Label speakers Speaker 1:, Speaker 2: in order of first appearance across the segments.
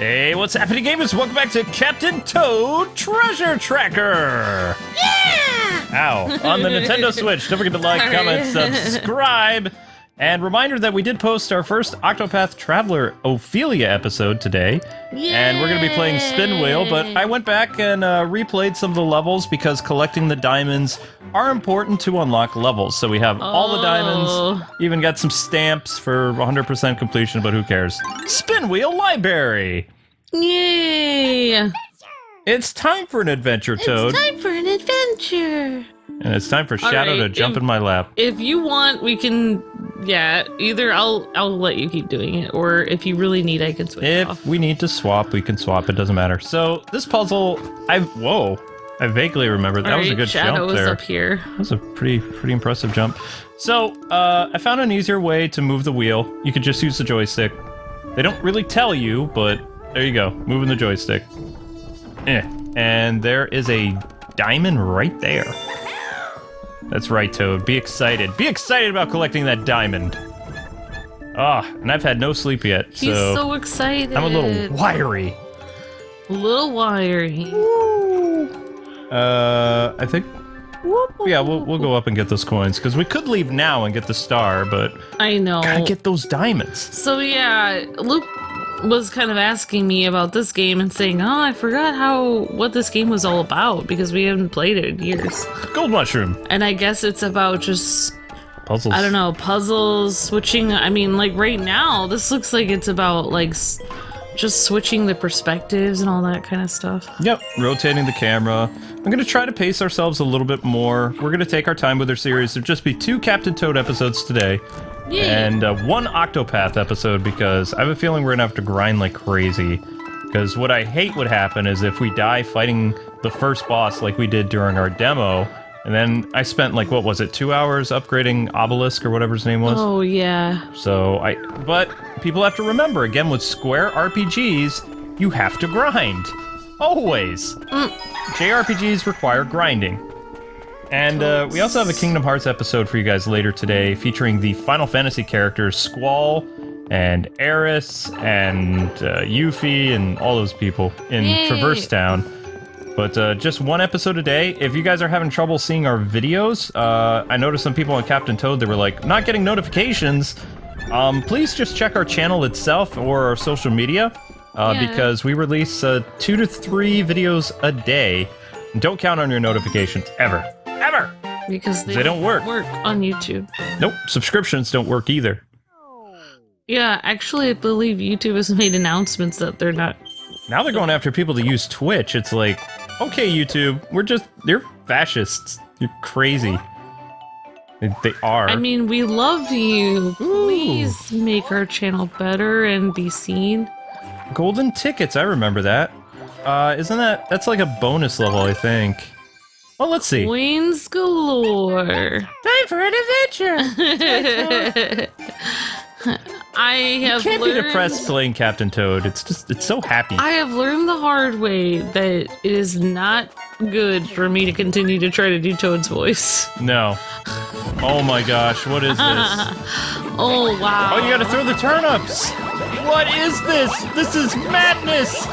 Speaker 1: Hey, what's happening, gamers? Welcome back to Captain Toad Treasure Tracker!
Speaker 2: Yeah!
Speaker 1: Ow. On the Nintendo Switch. Don't forget to like, comment, subscribe. And reminder that we did post our first Octopath Traveler Ophelia episode today.
Speaker 2: Yay!
Speaker 1: And we're going to be playing Spinwheel, but I went back and replayed some of the levels because collecting the diamonds are important to unlock levels. So we have all the diamonds, even got some stamps for 100% completion, but who cares? Spinwheel Library!
Speaker 2: Yay!
Speaker 1: It's time for an adventure, Toad.
Speaker 2: It's time for an adventure!
Speaker 1: And it's time for Shadow to jump in my lap.
Speaker 2: If you want, we can... Yeah, either I'll let you keep doing it, or if you really need, I can switch off.
Speaker 1: If we need to swap, we can swap. It doesn't matter. So this puzzle, I vaguely remember that was a good
Speaker 2: Shadow
Speaker 1: jump there.
Speaker 2: Shadow is up here.
Speaker 1: That was a pretty impressive jump. So I found an easier way to move the wheel. You could just use the joystick. They don't really tell you, but there you go, moving the joystick. And there is a diamond right there. That's right, Toad. Be excited. Be excited about collecting that diamond. And I've had no sleep yet, so...
Speaker 2: He's so excited.
Speaker 1: I'm a little wiry.
Speaker 2: A little wiry.
Speaker 1: I think... Yeah, we'll go up and get those coins, because we could leave now and get the star, but...
Speaker 2: I know.
Speaker 1: Gotta get those diamonds.
Speaker 2: So yeah, Luke was kind of asking me about this game and saying, oh, I forgot what this game was all about, because we haven't played it in years.
Speaker 1: Gold mushroom.
Speaker 2: And I guess it's about just...
Speaker 1: Puzzles.
Speaker 2: I don't know, puzzles, switching. I mean, like right now, this looks like it's about like just switching the perspectives and all that kind of stuff.
Speaker 1: Yep, rotating the camera. I'm gonna try to pace ourselves a little bit more. We're gonna take our time with our series. There'll just be 2 Captain Toad episodes today.
Speaker 2: Yeah.
Speaker 1: And 1 Octopath episode, because I have a feeling we're gonna have to grind like crazy. Because what I hate would happen is if we die fighting the first boss like we did during our demo, and then I spent like, what was it, 2 hours upgrading Obelisk or whatever his name was?
Speaker 2: Oh, yeah.
Speaker 1: So but people have to remember, again, with Square RPGs, you have to grind. Always. JRPGs require grinding. And we also have a Kingdom Hearts episode for you guys later today, featuring the Final Fantasy characters Squall and Eris and Yuffie and all those people in Traverse Town. But just 1 episode a day. If you guys are having trouble seeing our videos, I noticed some people on Captain Toad, they were like, not getting notifications. Please just check our channel itself or our social media, because we release 2 to 3 videos a day. Don't count on your notifications, ever. Ever!
Speaker 2: Because they
Speaker 1: don't work
Speaker 2: on YouTube.
Speaker 1: Nope, subscriptions don't work either.
Speaker 2: Yeah, actually, I believe YouTube has made announcements that they're not...
Speaker 1: Now they're going after people to use Twitch. It's like, okay, YouTube, you're fascists. You're crazy. They are.
Speaker 2: I mean, we love you. Please make our channel better and be seen.
Speaker 1: Golden tickets, I remember that. That's like a bonus level, I think. Well, let's see.
Speaker 2: Coins galore.
Speaker 1: Time for an adventure!
Speaker 2: I have
Speaker 1: You can't be depressed playing Captain Toad. It's so happy.
Speaker 2: I have learned the hard way that it is not good for me to continue to try to do Toad's voice.
Speaker 1: No. Oh my gosh, what is this?
Speaker 2: Oh, wow.
Speaker 1: Oh, you gotta throw the turnips! What is this? This is madness!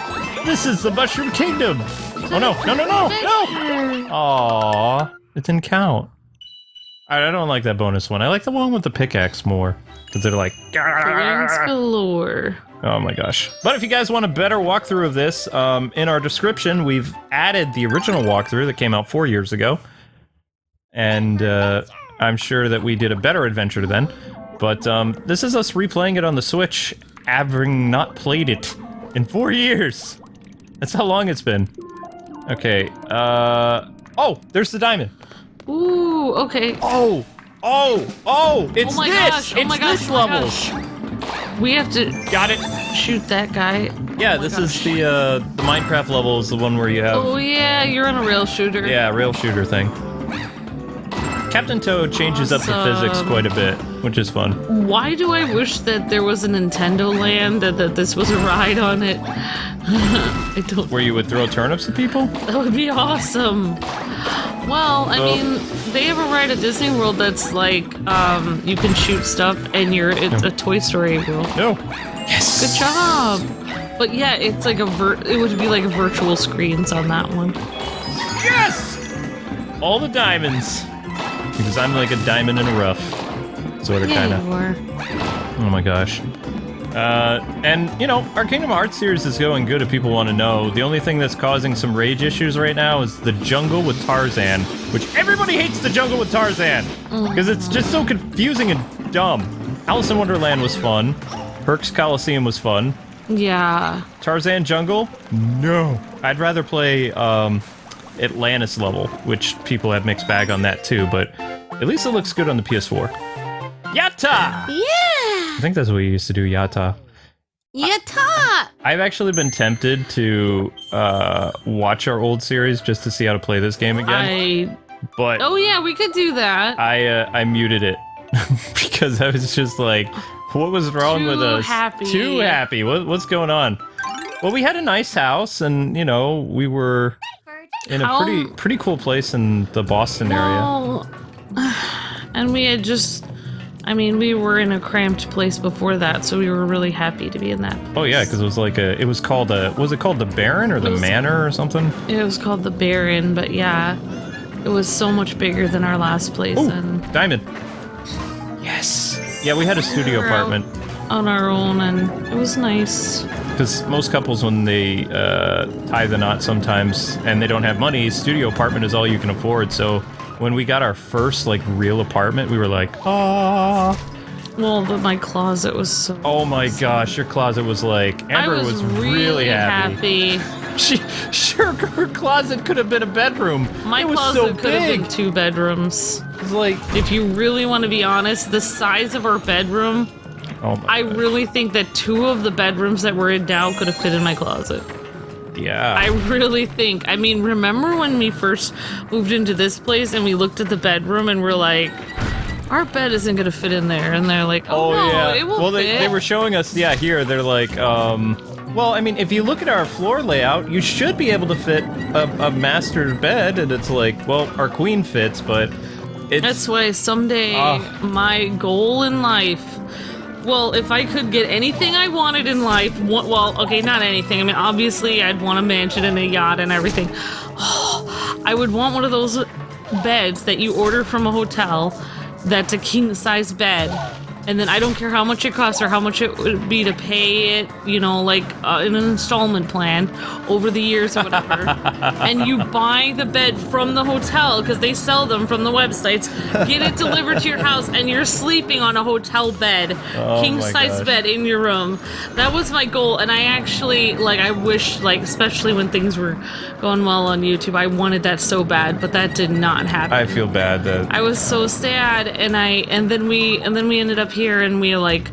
Speaker 1: This is the Mushroom Kingdom! Oh no, no, no, no, no! Aww, it didn't count. I don't like that bonus one. I like the one with the pickaxe more. Because they're like...
Speaker 2: Coins galore.
Speaker 1: Oh my gosh. But if you guys want a better walkthrough of this, in our description, we've added the original walkthrough that came out 4 years ago. And I'm sure that we did a better adventure then. But this is us replaying it on the Switch, having not played it in 4 years. That's how long it's been. Okay, oh, there's the diamond.
Speaker 2: Ooh, okay.
Speaker 1: Oh, it's
Speaker 2: oh my
Speaker 1: this!
Speaker 2: Gosh, oh
Speaker 1: it's
Speaker 2: my gosh,
Speaker 1: this
Speaker 2: oh my
Speaker 1: level!
Speaker 2: Gosh. We have to...
Speaker 1: Got it!
Speaker 2: Shoot that guy.
Speaker 1: Yeah,
Speaker 2: oh
Speaker 1: this
Speaker 2: gosh.
Speaker 1: is the Minecraft level is the one where you have...
Speaker 2: Oh yeah, you're on a rail shooter.
Speaker 1: Yeah, rail shooter thing. Captain Toad changes up the physics quite a bit, which is fun.
Speaker 2: Why do I wish that there was a Nintendo Land, that this was a ride on it? I don't...
Speaker 1: Where you would throw turnips at people?
Speaker 2: That would be awesome. Well, I mean, they have a ride at Disney World that's like, you can shoot stuff and it's a Toy Story world.
Speaker 1: No. Yes!
Speaker 2: Good job! But yeah, it's like it would be like virtual screens on that one.
Speaker 1: Yes! All the diamonds. Because I'm like a diamond in a rough. Sort of,
Speaker 2: Yeah,
Speaker 1: kind
Speaker 2: you are.
Speaker 1: of. Oh my gosh. And, you know, our Kingdom Hearts series is going good if people want to know. The only thing that's causing some rage issues right now is the jungle with Tarzan, which everybody hates the jungle with Tarzan! Because it's just so confusing and dumb. Alice in Wonderland was fun. Herc's Coliseum was fun.
Speaker 2: Yeah.
Speaker 1: Tarzan Jungle? No. I'd rather play, Atlantis level, which people have mixed bag on that too, but at least it looks good on the PS4. Yatta!
Speaker 3: Yeah!
Speaker 1: I think that's what we used to do, Yatta.
Speaker 3: Yatta!
Speaker 1: I've actually been tempted to watch our old series just to see how to play this game again. But
Speaker 2: Oh yeah, we could do that.
Speaker 1: I muted it because I was just like, what was wrong with us? Too happy. What's going on? Well, we had a nice house, and you know, we were in a pretty cool place in the Boston area.
Speaker 2: Well, and we had just, I mean, we were in a cramped place before that, so we were really happy to be in that place.
Speaker 1: Oh yeah, because it was like it was called the Baron or the Manor or something?
Speaker 2: It was called the Baron, but yeah, it was so much bigger than our last place.
Speaker 1: Ooh,
Speaker 2: and
Speaker 1: diamond. Yes. Yeah, we had a studio apartment.
Speaker 2: On our own, and it was nice.
Speaker 1: Because most couples, when they tie the knot sometimes, and they don't have money, studio apartment is all you can afford. So when we got our first like real apartment, we were like, ah.
Speaker 2: Well, but my closet was so.
Speaker 1: Oh my gosh, your closet was like. Amber was really happy. Her closet could have been a bedroom.
Speaker 2: My
Speaker 1: it was
Speaker 2: closet
Speaker 1: so
Speaker 2: could have
Speaker 1: big.
Speaker 2: been 2 bedrooms.
Speaker 1: It's like,
Speaker 2: If you really want to be honest, the size of our bedroom,
Speaker 1: oh my
Speaker 2: I
Speaker 1: gosh.
Speaker 2: really think that 2 of the bedrooms that we're in now could have fit in my closet.
Speaker 1: Yeah.
Speaker 2: I really think. I mean, remember when we first moved into this place and we looked at the bedroom and we're like, our bed isn't gonna fit in there, and they're like, oh no,
Speaker 1: yeah.
Speaker 2: it will
Speaker 1: well,
Speaker 2: fit.
Speaker 1: they were showing us, yeah, here, they're like, well, I mean, if you look at our floor layout, you should be able to fit a master bed, and it's like, well, our queen fits, but it's...
Speaker 2: That's why someday my goal in life, well, if I could get anything I wanted in life, well, okay, not anything. I mean, obviously, I'd want a mansion and a yacht and everything. I would want one of those beds that you order from a hotel that's a king-size bed, and then I don't care how much it costs or how much it would be to pay it, you know, like in an installment plan over the years or whatever. And you buy the bed from the hotel because they sell them from the websites, get it delivered to your house, and you're sleeping on a hotel bed, king-size bed in your room. That was my goal, and I actually, like, I wish, like, especially when things were going well on YouTube, I wanted that so bad, but that did not happen.
Speaker 1: I feel bad that...
Speaker 2: I was so sad, and then we ended up here, and we were like,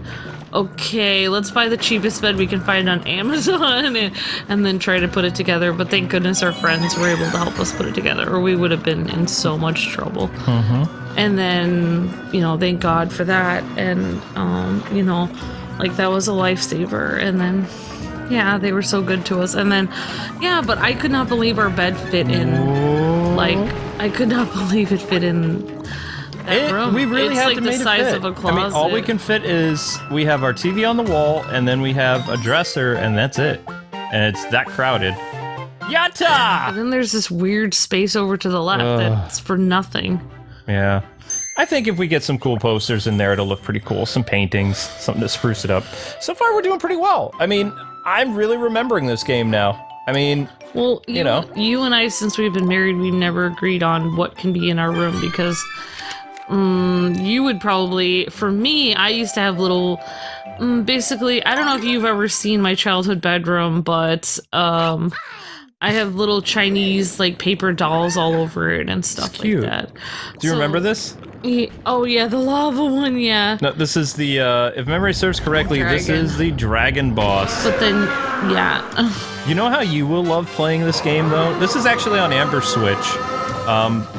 Speaker 2: okay, let's buy the cheapest bed we can find on Amazon, and then try to put it together. But thank goodness our friends were able to help us put it together, or we would have been in so much trouble. And then, you know, thank God for that, and you know, like, that was a lifesaver. And then, yeah, they were so good to us. And then, yeah, but I could not believe our bed fit in. Like, I could not believe it fit in that room.
Speaker 1: We really
Speaker 2: it's
Speaker 1: had
Speaker 2: like
Speaker 1: to
Speaker 2: the
Speaker 1: make
Speaker 2: size
Speaker 1: it fit.
Speaker 2: of a closet.
Speaker 1: I mean, all we can fit is we have our TV on the wall, and then we have a dresser, and that's it. And it's that crowded. Yatta!
Speaker 2: And then there's this weird space over to the left that's for nothing.
Speaker 1: Yeah. I think if we get some cool posters in there, it'll look pretty cool. Some paintings, something to spruce it up. So far, we're doing pretty well. I mean, I'm really remembering this game now. I mean,
Speaker 2: well,
Speaker 1: you know.
Speaker 2: You and I, since we've been married, we've never agreed on what can be in our room because you would probably, for me, I used to have little, basically, I don't know if you've ever seen my childhood bedroom, but I have little Chinese, like, paper dolls all over it and stuff like that.
Speaker 1: Do you remember this?
Speaker 2: Oh yeah, the lava one, yeah.
Speaker 1: No, this is the, if memory serves correctly, this is the dragon boss.
Speaker 2: But then, yeah.
Speaker 1: You know how you will love playing this game, though? This is actually on Amber's Switch.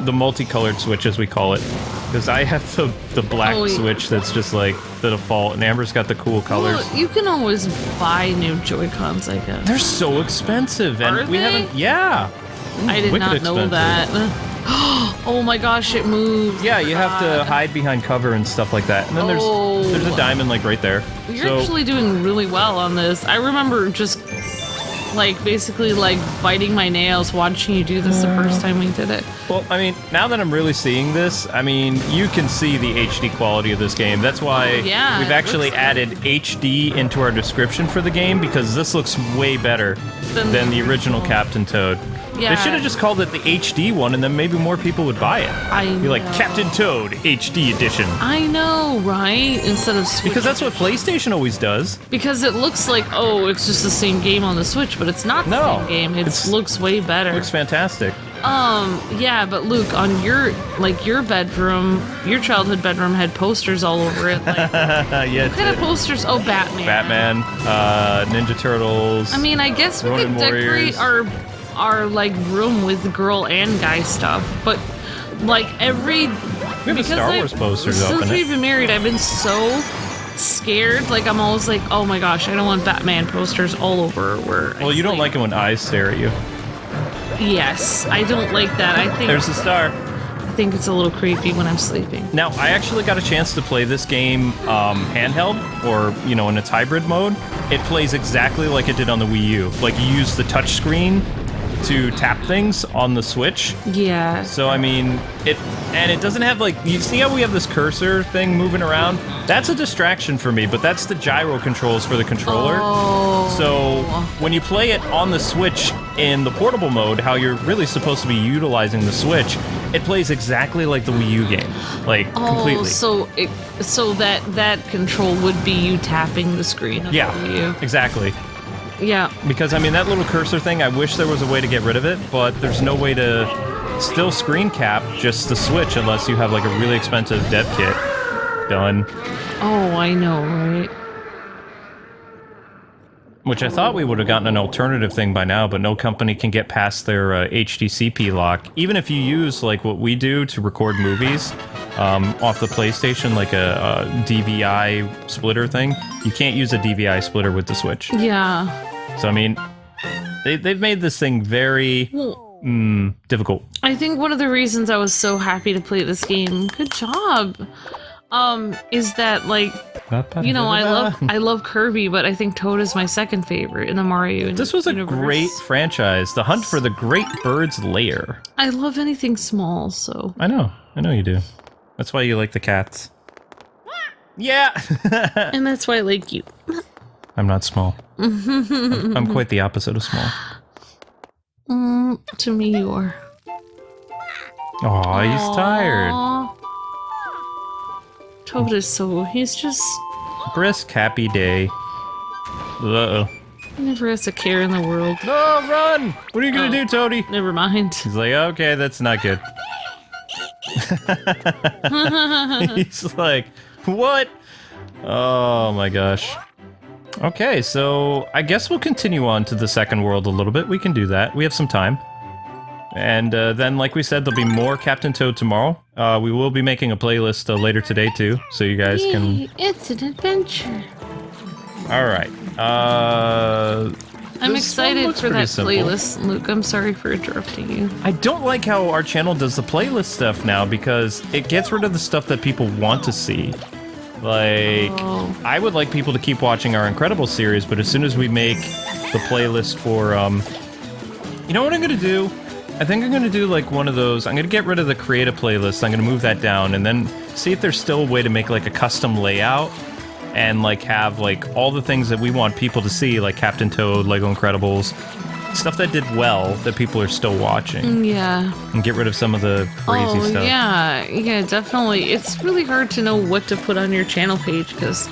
Speaker 1: The multicolored Switch, as we call it. Because I have the black Switch that's just like the default, and Amber's got the cool colors.
Speaker 2: Well, you can always buy new Joy-Cons, I guess.
Speaker 1: They're so expensive, and
Speaker 2: Are
Speaker 1: we
Speaker 2: they?
Speaker 1: haven't. Yeah.
Speaker 2: I did not know that. Oh my gosh, it moved.
Speaker 1: Yeah, you have to hide behind cover and stuff like that. And then there's a diamond like right there.
Speaker 2: You're actually doing really well on this. I remember just like basically like biting my nails watching you do this the first time we did it.
Speaker 1: Well, I mean, now that I'm really seeing this, I mean, you can see the HD quality of this game. That's why
Speaker 2: Yeah,
Speaker 1: we've
Speaker 2: it
Speaker 1: actually
Speaker 2: looks
Speaker 1: added HD into our description for the game, because this looks way better than the original Captain Toad.
Speaker 2: Yeah.
Speaker 1: They should have just called it the HD one, and then maybe more people would buy it. Be like, Captain Toad HD edition.
Speaker 2: I know, right? Instead of Switch.
Speaker 1: Because that's what PlayStation always does.
Speaker 2: Because it looks like, oh, it's just the same game on the Switch, but it's not the same game. It looks way better.
Speaker 1: Looks fantastic.
Speaker 2: Yeah, but Luke, on your bedroom, your childhood bedroom had posters all over it. Like,
Speaker 1: Yeah,
Speaker 2: what kind of posters? Oh, Batman.
Speaker 1: Batman, Ninja Turtles.
Speaker 2: I mean, I guess we could decorate our like room with girl and guy stuff, but like
Speaker 1: we have a Star Wars poster up in
Speaker 2: since
Speaker 1: it.
Speaker 2: we've been married, I've been so scared. Like, I'm always like, oh my gosh, I don't want Batman posters all over where.
Speaker 1: Well, you don't like it when eyes stare at you.
Speaker 2: Yes, I don't like that. I think
Speaker 1: There's the star.
Speaker 2: I think it's a little creepy when I'm sleeping.
Speaker 1: Now, I actually got a chance to play this game handheld, or, you know, in its hybrid mode. It plays exactly like it did on the Wii U. Like, you use the touch screen to tap things on the Switch.
Speaker 2: Yeah.
Speaker 1: So, I mean, it doesn't have, like, you see how we have this cursor thing moving around? That's a distraction for me, but that's the gyro controls for the controller.
Speaker 2: Oh.
Speaker 1: So, when you play it on the Switch in the portable mode, how you're really supposed to be utilizing the Switch, it plays exactly like the Wii U game. Like, completely.
Speaker 2: So that control would be you tapping the screen of the Wii U.
Speaker 1: Exactly.
Speaker 2: Yeah.
Speaker 1: Because, I mean, that little cursor thing, I wish there was a way to get rid of it, but there's no way to still screen cap just the Switch unless you have, like, a really expensive dev kit. Done.
Speaker 2: Oh, I know, right?
Speaker 1: Which I thought we would have gotten an alternative thing by now, but no company can get past their HDCP lock. Even if you use, like, what we do to record movies off the PlayStation, like a DVI splitter thing, you can't use a DVI splitter with the Switch.
Speaker 2: Yeah.
Speaker 1: So, I mean, they've made this thing very difficult.
Speaker 2: I think one of the reasons I was so happy to play this game, good job, is that, like, you know, I love Kirby, but I think Toad is my second favorite in the Mario universe.
Speaker 1: This was a great franchise. The Hunt for the Great Bird's Lair.
Speaker 2: I love anything small, so.
Speaker 1: I know you do. That's why you like the cats. Yeah!
Speaker 2: And that's why I like you.
Speaker 1: I'm not small. I'm quite the opposite of small.
Speaker 2: To me, you are.
Speaker 1: Aw, he's tired.
Speaker 2: Toad is he's just...
Speaker 1: Brisk, happy day. Uh-oh.
Speaker 2: Never has a care in the world.
Speaker 1: No, run! What are you gonna do, Toady?
Speaker 2: Never mind.
Speaker 1: He's like, okay, that's not good. He's like, what? Oh my gosh. Okay, so I guess we'll continue on to the second world a little bit. We can do that. We have some time. And then, like we said, there'll be more Captain Toad tomorrow. We will be making a playlist later today, too, so you guys can...
Speaker 3: It's an adventure.
Speaker 1: Alright.
Speaker 2: I'm excited for that
Speaker 1: simple.
Speaker 2: playlist, Luke. I'm sorry for interrupting you.
Speaker 1: I don't like how our channel does the playlist stuff now, because it gets rid of the stuff that people want to see. Like, I would like people to keep watching our Incredibles series, but as soon as we make the playlist for, you know what I'm gonna do? I think I'm gonna do, like, one of those, I'm gonna get rid of the creative playlist, I'm gonna move that down, and then see if there's still a way to make, like, a custom layout, and, like, have, like, all the things that we want people to see, like Captain Toad, Lego Incredibles, stuff that did well, that people are still watching.
Speaker 2: Yeah.
Speaker 1: And get rid of some of the crazy stuff.
Speaker 2: Yeah, definitely. It's really hard to know what to put on your channel page, because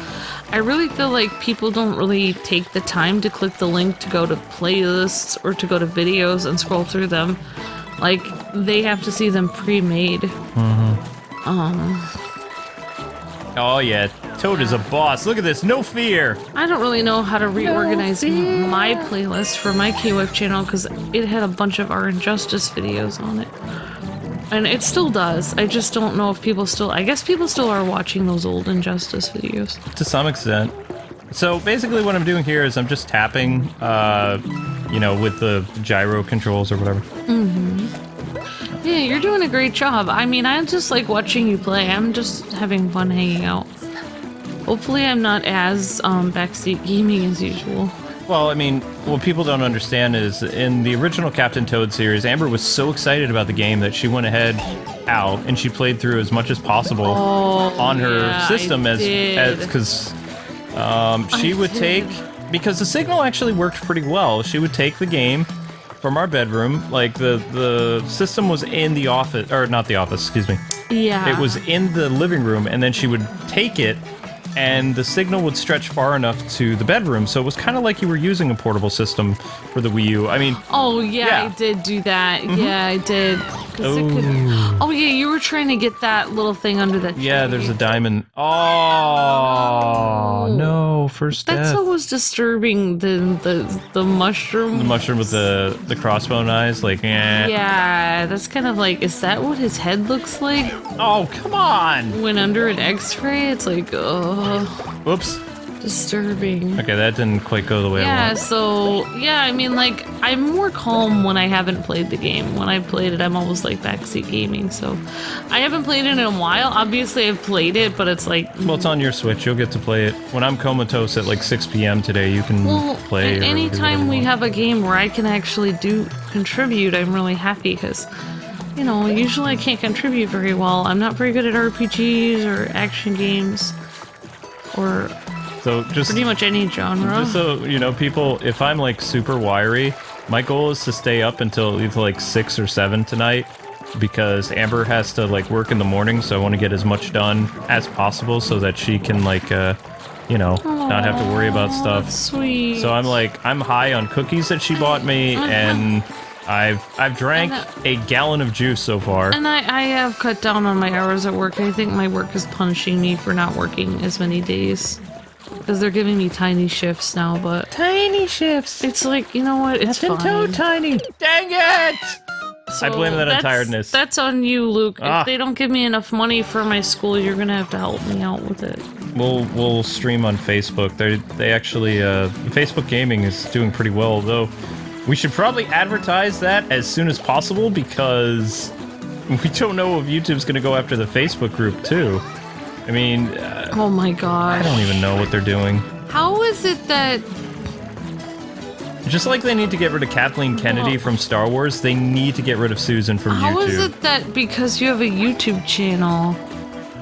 Speaker 2: I really feel like people don't really take the time to click the link to go to playlists or to go to videos and scroll through them. Like, they have to see them pre-made.
Speaker 1: Oh yeah, Toad is a boss. Look at this, no fear.
Speaker 2: I don't really know how to reorganize my playlist for my KWeb channel because it had a bunch of our Injustice videos on it. And it still does. I just don't know if people still... I guess people still are watching those old Injustice videos.
Speaker 1: To some extent. So basically what I'm doing here is I'm just tapping, you know, with the gyro controls or whatever.
Speaker 2: Yeah, you're doing a great job. I mean, I just like watching you play. I'm just having fun hanging out. Hopefully I'm not as backseat gaming as usual.
Speaker 1: Well, I mean, what people don't understand is in the original Captain Toad series, Amber was so excited about the game that she went ahead out and she played through as much as possible on her system because she would take, because the signal actually worked pretty well. She would take the game from our bedroom, like the system was in the office, or not the office, excuse me.
Speaker 2: Yeah.
Speaker 1: It was in the living room, and then she would take it, and the signal would stretch far enough to the bedroom, so it was kind of like you were using a portable system for the Wii U. I mean...
Speaker 2: Oh, yeah, I did do that. Yeah, I did. Oh, yeah, you were trying to get that little thing under that tree.
Speaker 1: Yeah, there's a diamond. Oh, no, first death.
Speaker 2: That's almost disturbing, the mushroom.
Speaker 1: The mushroom with the crossbone eyes, like, eh.
Speaker 2: Yeah, that's kind of like, is that what his head looks like?
Speaker 1: Oh, come on!
Speaker 2: When under an x-ray, it's like,
Speaker 1: Whoops.
Speaker 2: Disturbing.
Speaker 1: Okay, that didn't quite go the way I wanted.
Speaker 2: Yeah, so, yeah, I mean, like, I'm more calm when I haven't played the game. When I played it, I'm almost like backseat gaming, so. I haven't played it in a while. Obviously, I've played it, but it's like...
Speaker 1: Well, it's on your Switch. You'll get to play it. When I'm comatose at like 6 p.m. today, you can play.
Speaker 2: Anytime we have a game where I can actually contribute, I'm really happy, because, you know, usually I can't contribute very well. I'm not very good at RPGs or action games, or...
Speaker 1: So just
Speaker 2: pretty much any genre.
Speaker 1: Just so you know, people, if I'm like super wiry, my goal is to stay up until either like 6 or 7 tonight, because Amber has to like work in the morning, so I want to get as much done as possible so that she can like, you know, not have to worry about stuff.
Speaker 2: That's sweet.
Speaker 1: So I'm high on cookies that she bought me, and I've drank a gallon of juice so far.
Speaker 2: And I have cut down on my hours at work. I think my work is punishing me for not working as many days. Because they're giving me tiny shifts now, but...
Speaker 1: Tiny shifts!
Speaker 2: It's like, you know what, it's fine.
Speaker 1: Too tiny! Dang it!
Speaker 2: So
Speaker 1: I blame that on tiredness.
Speaker 2: That's on you, Luke. If they don't give me enough money for my school, you're gonna have to help me out with it.
Speaker 1: We'll stream on Facebook. They actually, Facebook Gaming is doing pretty well, though. We should probably advertise that as soon as possible, because we don't know if YouTube's gonna go after the Facebook group, too. I mean...
Speaker 2: oh my gosh.
Speaker 1: I don't even know what they're doing.
Speaker 2: How is it that...
Speaker 1: Just like they need to get rid of Kathleen Kennedy from Star Wars, they need to get rid of Susan from YouTube.
Speaker 2: How is it that because you have a YouTube channel,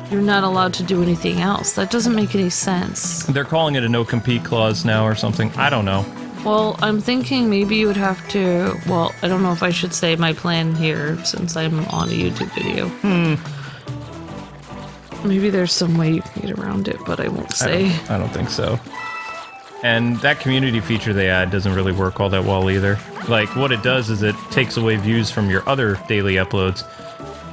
Speaker 2: you're not allowed to do anything else? That doesn't make any sense.
Speaker 1: They're calling it a no-compete clause now or something. I don't know.
Speaker 2: Well, I'm thinking maybe you would have to... Well, I don't know if I should say my plan here, since I'm on a YouTube video. Maybe there's some way you can get around it, but I won't say.
Speaker 1: I don't think so. And that community feature they add doesn't really work all that well either. Like, what it does is it takes away views from your other daily uploads.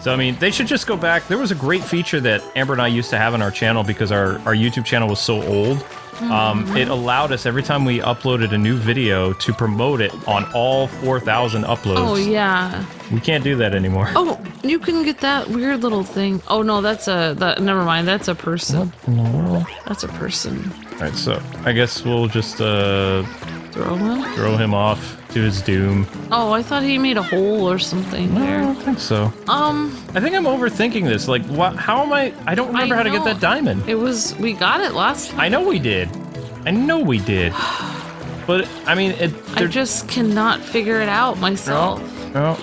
Speaker 1: So, I mean, they should just go back. There was a great feature that Amber and I used to have on our channel because our YouTube channel was so old. It allowed us, every time we uploaded a new video, to promote it on all 4,000 uploads.
Speaker 2: Oh, yeah.
Speaker 1: We can't do that anymore.
Speaker 2: Oh, you can get that weird little thing. Oh, no, that's never mind. That's a person.
Speaker 1: What in the world?
Speaker 2: That's a person.
Speaker 1: Alright, so I guess we'll just,
Speaker 2: Throw him?
Speaker 1: throw him off to his doom.
Speaker 2: Oh, I thought he made a hole or something
Speaker 1: No, I
Speaker 2: there.
Speaker 1: don't think so. I think I'm overthinking this. Like, what? How am I don't remember how to get that diamond.
Speaker 2: We got it last time.
Speaker 1: I know we did. I know we did. But, I mean,
Speaker 2: I just cannot figure it out myself.
Speaker 1: No.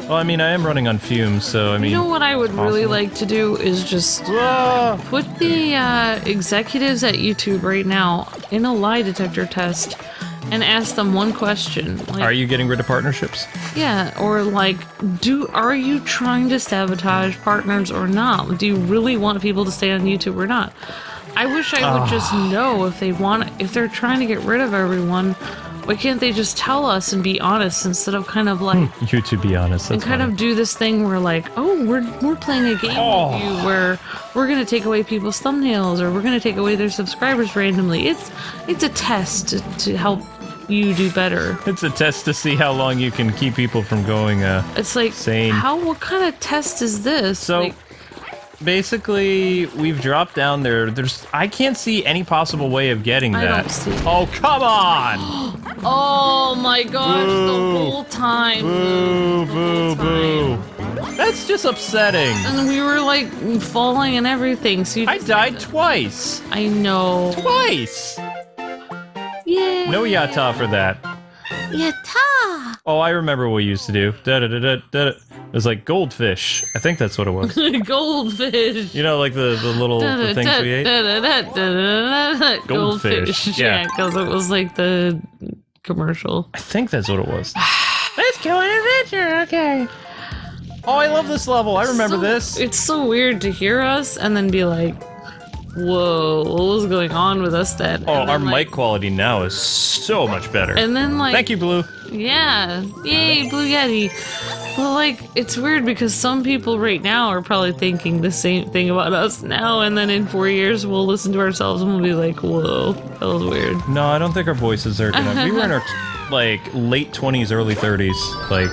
Speaker 1: Well, I mean, I am running on fumes, so, I mean...
Speaker 2: You know what I would really like to do is just put the executives at YouTube right now in a lie detector test and ask them one question. Like,
Speaker 1: are you getting rid of partnerships?
Speaker 2: Yeah, or like, are you trying to sabotage partners or not? Do you really want people to stay on YouTube or not? I wish I would just know if they're trying to get rid of everyone. Why can't they just tell us and be honest instead of kind of like...
Speaker 1: You to be honest, that's
Speaker 2: and kind of do this thing where like, oh, we're playing a game with you where we're going to take away people's thumbnails or we're going to take away their subscribers randomly. It's a test to help you do better.
Speaker 1: It's a test to see how long you can keep people from going
Speaker 2: it's like,
Speaker 1: sane.
Speaker 2: What kind of test is this?
Speaker 1: So...
Speaker 2: like,
Speaker 1: basically, we've dropped down there. I can't see any possible way of getting that.
Speaker 2: I don't see it.
Speaker 1: Oh, come on!
Speaker 2: Oh my gosh, the whole time.
Speaker 1: Boo. That's just upsetting.
Speaker 2: And we were like falling and everything. So
Speaker 1: I died twice.
Speaker 2: I know.
Speaker 1: Twice.
Speaker 3: Yay.
Speaker 1: No yata for that.
Speaker 3: Yatta.
Speaker 1: Oh, I remember what we used to do. Da-da-da-da-da. It was like goldfish. I think that's what it was.
Speaker 2: Goldfish.
Speaker 1: You know, like the little the things we ate?
Speaker 2: Goldfish.
Speaker 1: Yeah.
Speaker 2: Because it was like the commercial.
Speaker 1: I think that's what it was. Let's go on an adventure, okay. Oh, I love this level. I remember this.
Speaker 2: It's so weird to hear us and then be like, whoa, what was going on with us then?
Speaker 1: Oh,
Speaker 2: And
Speaker 1: our
Speaker 2: then,
Speaker 1: mic quality now is so much better.
Speaker 2: And then like...
Speaker 1: Thank you, Blue.
Speaker 2: Yeah. Yay, Blue Yeti. Well, like, it's weird because some people right now are probably thinking the same thing about us now, and then in 4 years we'll listen to ourselves and we'll be like, whoa, that was weird.
Speaker 1: No, I don't think our voices are gonna... We were in our, like, late 20s, early 30s. Like,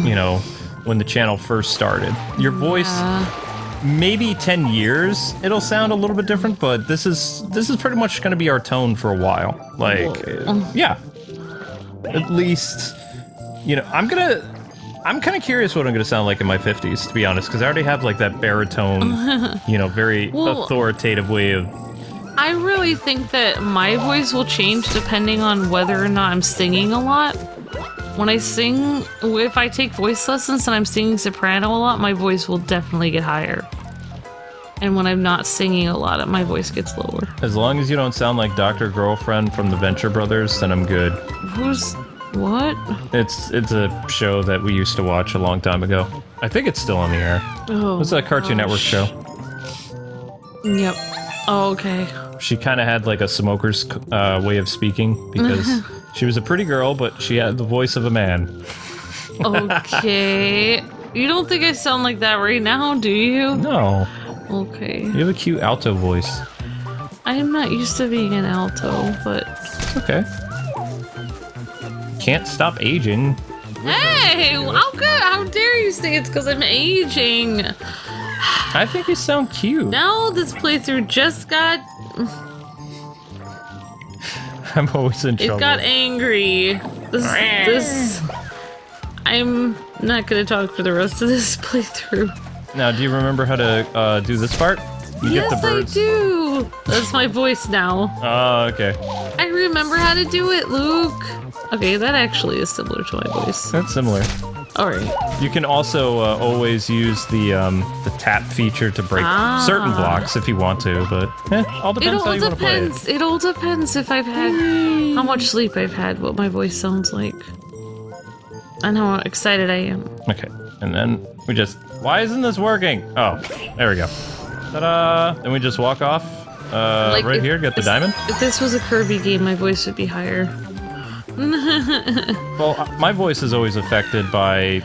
Speaker 1: you know, when the channel first started. Your voice... Maybe 10 years it'll sound a little bit different, but this is pretty much going to be our tone for a while. Like, yeah. At least, you know, I'm kind of curious what I'm going to sound like in my 50s, to be honest, because I already have like that baritone, you know, very authoritative way of...
Speaker 2: I really think that my voice will change depending on whether or not I'm singing a lot. When I sing, if I take voice lessons and I'm singing soprano a lot, my voice will definitely get higher. And when I'm not singing a lot, my voice gets lower.
Speaker 1: As long as you don't sound like Dr. Girlfriend from the Venture Brothers, then I'm good.
Speaker 2: Who's... what?
Speaker 1: It's a show that we used to watch a long time ago. I think it's still on the air.
Speaker 2: Oh,
Speaker 1: It's a Cartoon Network show.
Speaker 2: Yep. Oh, okay.
Speaker 1: She kind of had like a smoker's way of speaking because she was a pretty girl, but she had the voice of a man.
Speaker 2: Okay. You don't think I sound like that right now, do you?
Speaker 1: No.
Speaker 2: Okay.
Speaker 1: You have a cute alto voice.
Speaker 2: I am not used to being an alto, but...
Speaker 1: It's okay. Can't stop aging.
Speaker 2: Hey! How dare you say it's because I'm aging?
Speaker 1: I think you sound cute.
Speaker 2: Now this playthrough just got...
Speaker 1: I'm always in trouble.
Speaker 2: It got angry. This... I'm not gonna talk for the rest of this playthrough.
Speaker 1: Now, do you remember how to do this part? You
Speaker 2: Yes,
Speaker 1: get the birds.
Speaker 2: I do! That's my voice now.
Speaker 1: Oh, okay.
Speaker 2: I remember how to do it, Luke! Okay, that actually is similar to my voice.
Speaker 1: That's similar.
Speaker 2: Alright.
Speaker 1: You can also always use the tap feature to break certain blocks if you want to, but all depends how you want to play it.
Speaker 2: It all depends if I've had... how much sleep I've had, what my voice sounds like. And how excited I am.
Speaker 1: Okay, and then we just... Why isn't this working? Oh, there we go. Ta-da! Then we just walk off right here, get the diamond.
Speaker 2: If this was a Kirby game, my voice would be higher.
Speaker 1: Well, my voice is always affected by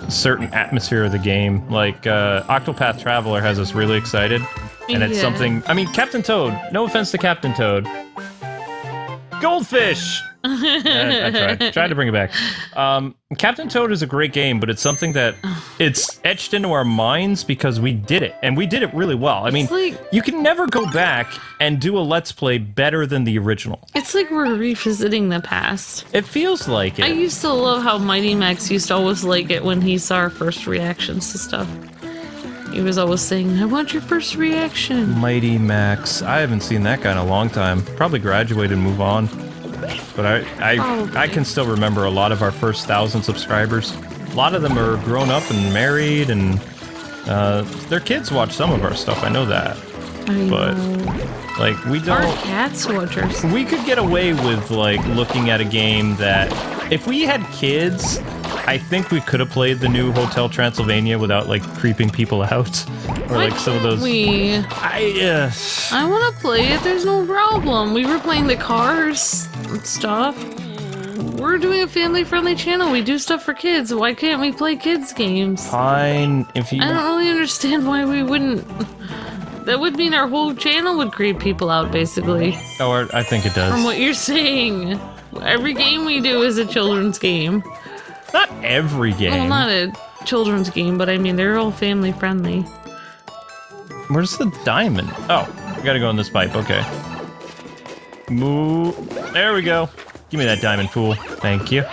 Speaker 1: certain atmosphere of the game. Like, Octopath Traveler has us really excited. And it's something... I mean, Captain Toad. No offense to Captain Toad. Goldfish! I tried to bring it back. Captain Toad is a great game, but it's something that it's etched into our minds because we did it, and we did it really well. I mean, you can never go back and do a Let's Play better than the original.
Speaker 2: It's like we're revisiting the past.
Speaker 1: It feels like it.
Speaker 2: I used to love how Mighty Max used to always like it when he saw our first reactions to stuff. He was always saying, I want your first reaction.
Speaker 1: Mighty Max. I haven't seen that guy in a long time. Probably graduate and move on. But I can still remember a lot of our first 1,000 subscribers. A lot of them are grown up and married, and their kids watch some of our stuff. I know that. But like we don't.
Speaker 2: Our cats watch our stuff.
Speaker 1: We could get away with like looking at a game that if we had kids, I think we could have played the new Hotel Transylvania without like creeping people out, or like some of those.
Speaker 2: I want to play it. There's no problem. We were playing the Cars and stuff. We're doing a family-friendly channel. We do stuff for kids. Why can't we play kids games?
Speaker 1: Fine, if you.
Speaker 2: I don't really understand why we wouldn't. That would mean our whole channel would creep people out, basically.
Speaker 1: Oh, I think it does.
Speaker 2: From what you're saying, every game we do is a children's game.
Speaker 1: Not every game.
Speaker 2: Well, not a children's game, but I mean, they're all family-friendly.
Speaker 1: Where's the diamond? Oh, we gotta go in this pipe, okay. Move. There we go. Give me that diamond, fool. Thank you.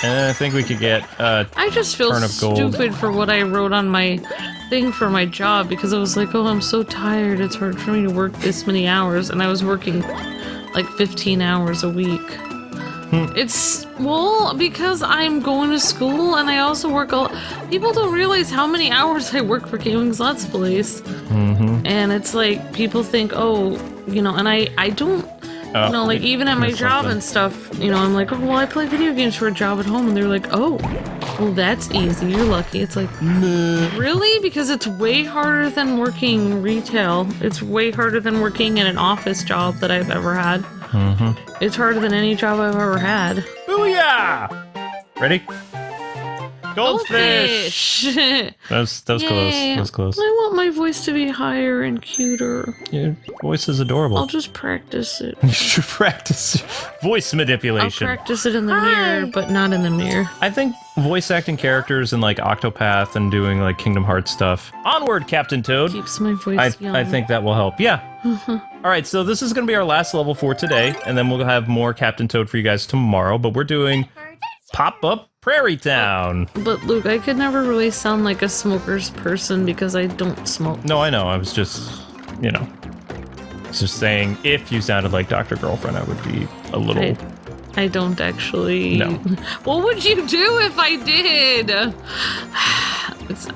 Speaker 1: And I think we could get
Speaker 2: I just feel
Speaker 1: Turnip gold.
Speaker 2: stupid for what I wrote on my thing for my job, because I was like, oh, I'm so tired. It's hard for me to work this many hours, and I was working like 15 hours a week. It's, well, because I'm going to school and I also work people don't realize how many hours I work for KwingsLetsPlays. And it's like, people think, oh, you know, and I don't, you know, like even at my job and stuff, you know, I'm like, oh, well, I play video games for a job at home. And they're like, oh, well, that's easy. You're lucky. It's like, really? Because it's way harder than working retail. It's way harder than working in an office job that I've ever had. It's harder than any job I've ever had.
Speaker 1: Booyah! Ready? Goldfish!
Speaker 2: Goldfish.
Speaker 1: That was close. That was close.
Speaker 2: I want my voice to be higher and cuter.
Speaker 1: Your voice is adorable.
Speaker 2: I'll just practice it.
Speaker 1: You should practice voice manipulation.
Speaker 2: I'll practice it in the mirror, but not in the mirror.
Speaker 1: I think voice acting characters in like Octopath and doing like Kingdom Hearts stuff. Onward, Captain Toad.
Speaker 2: Keeps my voice young.
Speaker 1: I think that will help. Yeah. All right, so this is going to be our last level for today, and then we'll have more Captain Toad for you guys tomorrow, but we're doing Pop-Up Prairie Town.
Speaker 2: But Luke, I could never really sound like a smoker's person because I don't smoke.
Speaker 1: No, I know. I was just, you know, just saying if you sounded like Dr. Girlfriend, I would be a little...
Speaker 2: I don't actually...
Speaker 1: No.
Speaker 2: What would you do if I did?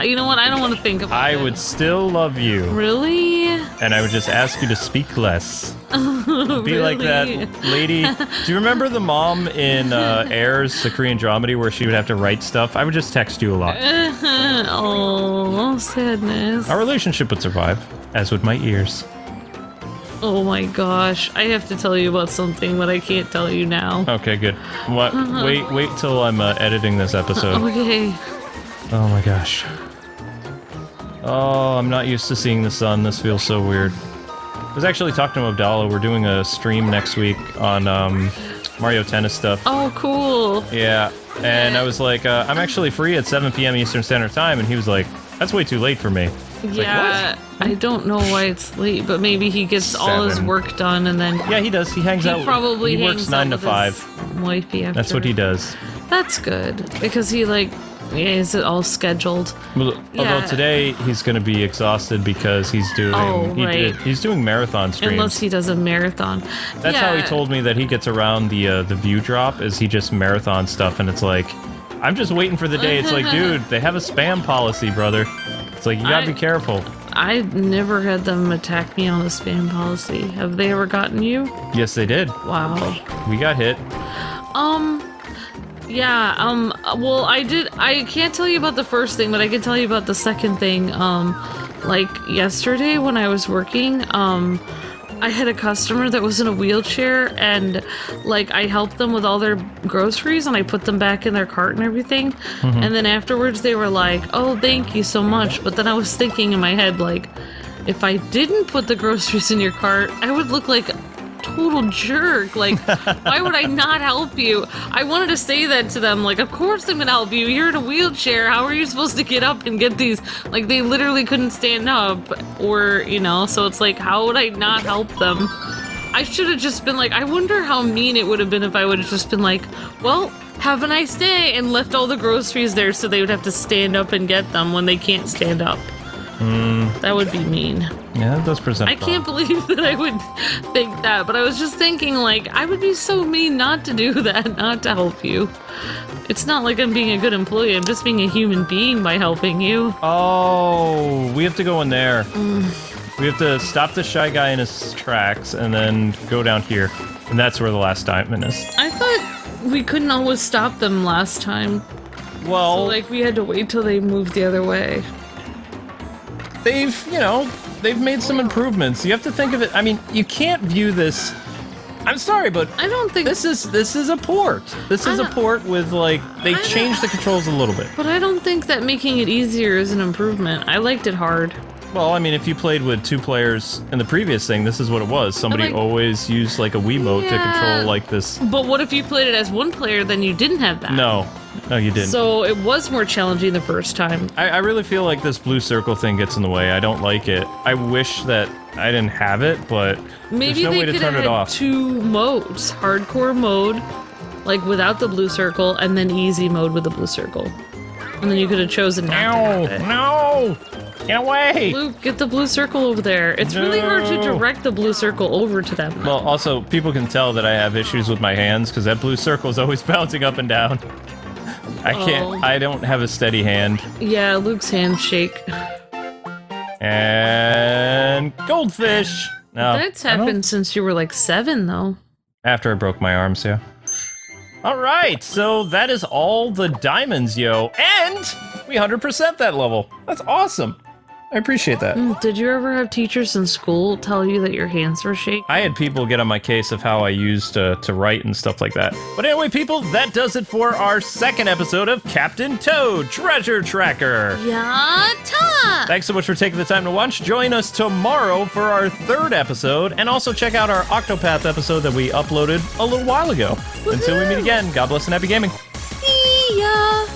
Speaker 2: You know what? I don't want to think about it.
Speaker 1: I would still love you.
Speaker 2: Really?
Speaker 1: And I would just ask you to speak less. Be like that lady. Do you remember the mom in Airs, the Korean dramedy, where she would have to write stuff? I would just text you a lot.
Speaker 2: Oh, sadness.
Speaker 1: Our relationship would survive, as would my ears.
Speaker 2: Oh my gosh. I have to tell you about something, but I can't tell you now.
Speaker 1: Okay, good. What? Wait till I'm editing this episode.
Speaker 2: Okay.
Speaker 1: Oh my gosh. Oh, I'm not used to seeing the sun. This feels so weird. I was actually talking to Abdallah. We're doing a stream next week on Mario Tennis stuff.
Speaker 2: Oh, cool.
Speaker 1: Yeah, and I was like, I'm actually free at 7 p.m. Eastern Standard Time, and he was like, that's way too late for me.
Speaker 2: Yeah,
Speaker 1: like,
Speaker 2: I don't know why it's late, but maybe he gets all his work done and then...
Speaker 1: Yeah, he does. He hangs out.
Speaker 2: Probably
Speaker 1: he works 9 to 5.
Speaker 2: Wifey after.
Speaker 1: That's what he does.
Speaker 2: That's good, because he, like, is it all scheduled?
Speaker 1: Well, although today he's going to be exhausted because he's doing he's doing marathon streams.
Speaker 2: Unless he does a marathon.
Speaker 1: That's how he told me that he gets around the view drop, is he just marathon stuff, and it's like, I'm just waiting for the day. It's like, dude, they have a spam policy, brother. It's like, you gotta be careful.
Speaker 2: I've never had them attack me on the spam policy. Have they ever gotten you?
Speaker 1: Yes, they did.
Speaker 2: Wow.
Speaker 1: We got hit.
Speaker 2: Yeah, well, I can't tell you about the first thing, but I can tell you about the second thing. Like, yesterday when I was working, I had a customer that was in a wheelchair, and, like, I helped them with all their groceries, and I put them back in their cart and everything, and then afterwards they were like, oh, thank you so much, but then I was thinking in my head, like, if I didn't put the groceries in your cart, I would look like total jerk. Like, why would I not help you? I wanted to say that to them, like, of course I'm gonna help you. You're in a wheelchair. How are you supposed to get up and get these? Like, they literally couldn't stand up, or, you know, so it's like, how would I not help them? I should have just been like, I wonder how mean it would have been if I would have just been like, well, have a nice day, and left all the groceries there so they would have to stand up and get them when they can't stand up. That would be mean.
Speaker 1: Yeah, that does present
Speaker 2: I can't believe that I would think that, but I was just thinking, like, I would be so mean not to do that, not to help you. It's not like I'm being a good employee, I'm just being a human being by helping you.
Speaker 1: Oh, we have to go in there. We have to stop the shy guy in his tracks and then go down here. And that's where the last diamond is.
Speaker 2: I thought we couldn't always stop them last time.
Speaker 1: Well...
Speaker 2: So, like, we had to wait till they moved the other way.
Speaker 1: They've, you know, they've made some improvements. You have to think of it, I mean, you can't view this... I'm sorry, but
Speaker 2: I don't think
Speaker 1: this is a port. This is a port with, like, they changed the controls a little bit.
Speaker 2: But I don't think that making it easier is an improvement. I liked it hard.
Speaker 1: Well, I mean, if you played with 2 players in the previous thing, this is what it was. Somebody always used, like, a Wiimote to control, like, this...
Speaker 2: But what if you played it as 1 player, then you didn't have that?
Speaker 1: No, you didn't.
Speaker 2: So it was more challenging the first time.
Speaker 1: I really feel like this blue circle thing gets in the way. I don't like it. I wish that I didn't have it, but
Speaker 2: maybe
Speaker 1: there's no way to turn it off.
Speaker 2: 2 modes. Hardcore mode, like, without the blue circle, and then easy mode with the blue circle. And then you could have chosen not to have it.
Speaker 1: No! Get away!
Speaker 2: Luke, get the blue circle over there. It's really hard to direct the blue circle over to them.
Speaker 1: Well, also, people can tell that I have issues with my hands because that blue circle is always bouncing up and down. I don't have a steady hand.
Speaker 2: Yeah, Luke's hands shake.
Speaker 1: And goldfish. No,
Speaker 2: That's happened since you were like 7, though.
Speaker 1: after I broke my arms, yeah. All right, so that is all the diamonds, yo. And we 100% that level. That's awesome. I appreciate that.
Speaker 2: Did you ever have teachers in school tell you that your hands were shaking?
Speaker 1: I had people get on my case of how I used to write and stuff like that. But anyway, people, that does it for our second episode of Captain Toad Treasure Tracker.
Speaker 3: Yatta!
Speaker 1: Thanks so much for taking the time to watch. Join us tomorrow for our third episode, and also check out our Octopath episode that we uploaded a little while ago. Until we meet again, God bless and happy gaming.
Speaker 3: See ya!